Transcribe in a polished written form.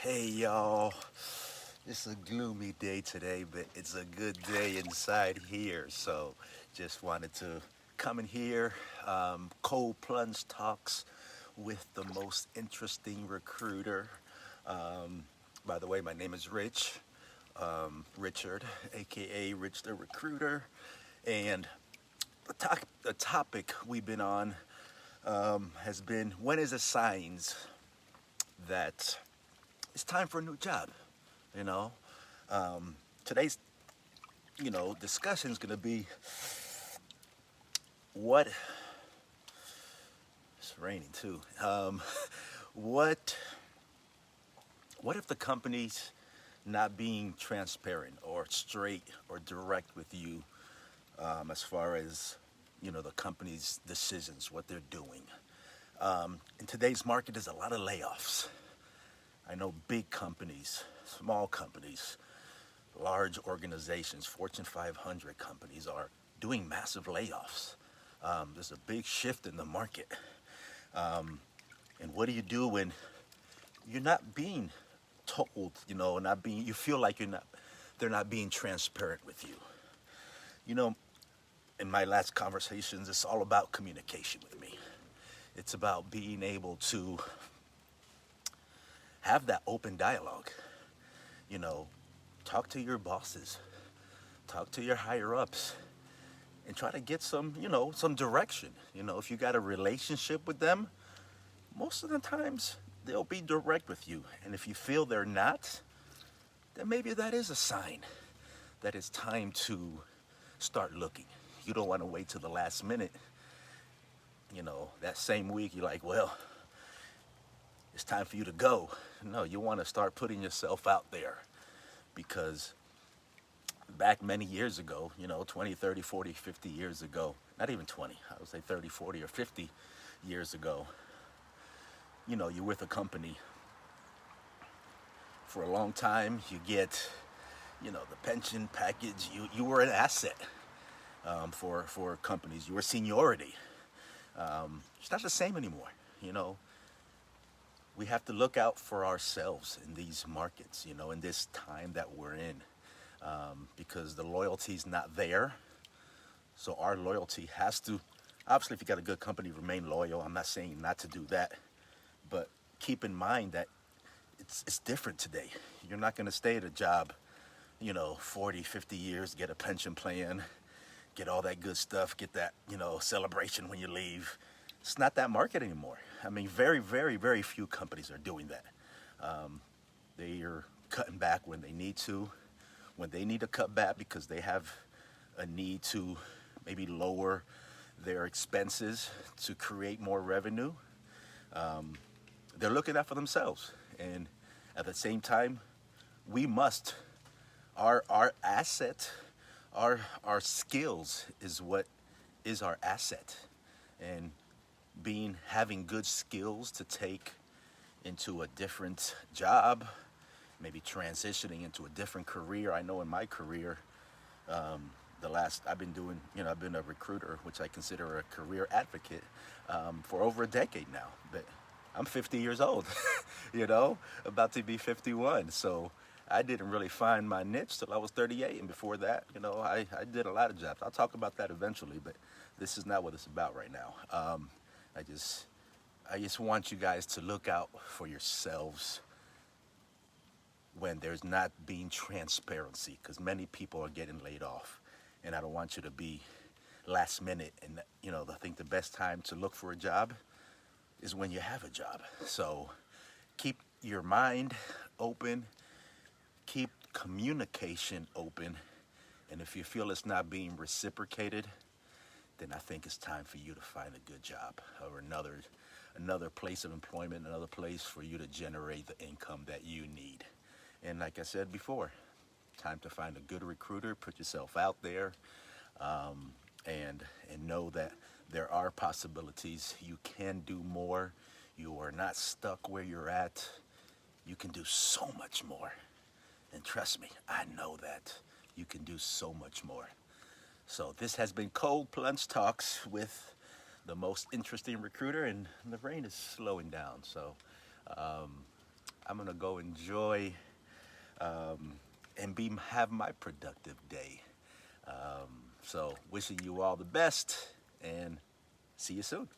Hey y'all, it's a gloomy day today, but it's a good day inside here. So just wanted to come in here, cold plunge talks with the most interesting recruiter. Um, by the way, my name is Rich, Richard, aka Rich the Recruiter. And the topic we've been on has been when is the signs that it's time for a new job? You know, today's discussion is going to be what it's raining too. What what if the company's not being transparent or straight or direct with you as far as the company's decisions, what they're doing? In today's market, there's a lot of layoffs. I know big companies, small companies, large organizations, Fortune 500 companies are doing massive layoffs. There's a big shift in the market. And what do you do when you're not being told, not being, you feel like they're not being transparent with you? You know, in my last conversations, it's all about communication with me. It's about being able to have that open dialogue. You know, talk to your bosses, talk to your higher ups, and try to get some direction. If you got a relationship with them, most of the times they'll be direct with you. And if you feel they're not, then maybe that is a sign that it's time to start looking. You don't want to wait till the last minute. That same week, you're like, well, it's time for you to go. No, you want to start putting yourself out there because back many years ago, 20, 30, 40, 50 years ago, not even 20, I would say 30, 40, or 50 years ago, you're with a company for a long time, you get, the pension package, you were an asset for companies, you were seniority. It's not the same anymore, you know. We have to look out for ourselves in these markets, in this time that we're in, because the loyalty's not there. So our loyalty has to, obviously, if you got a good company, remain loyal. I'm not saying not to do that, but keep in mind that it's different today. You're not going to stay at a job, 40, 50 years, get a pension plan, get all that good stuff, get that, celebration when you leave. It's not that market anymore. I mean, very, very, very few companies are doing that. They are cutting back when they need to, when they need to cut back because they have a need to maybe lower their expenses to create more revenue. They're looking out for themselves. And at the same time, we must, our asset, our skills is what is our asset. And having good skills to take into a different job, maybe transitioning into a different career. I know in my career, I've been doing, I've been a recruiter, which I consider a career advocate, for over a decade now. But I'm 50 years old, about to be 51. So I didn't really find my niche till I was 38. And before that, I did a lot of jobs. I'll talk about that eventually, but this is not what it's about right now. I just want you guys to look out for yourselves when there's not being transparency, because many people are getting laid off, and I don't want you to be last minute. And I think the best time to look for a job is when you have a job. So keep your mind open, keep communication open, and if you feel it's not being reciprocated, then I think it's time for you to find a good job or another place of employment, another place for you to generate the income that you need. And like I said before, time to find a good recruiter, put yourself out there, and know that there are possibilities. You can do more. You are not stuck where you're at. You can do so much more. And trust me, I know that you can do so much more. So this has been Cold Plunge Talks with the most interesting recruiter, and the rain is slowing down. So I'm gonna go enjoy and have my productive day. So wishing you all the best and see you soon.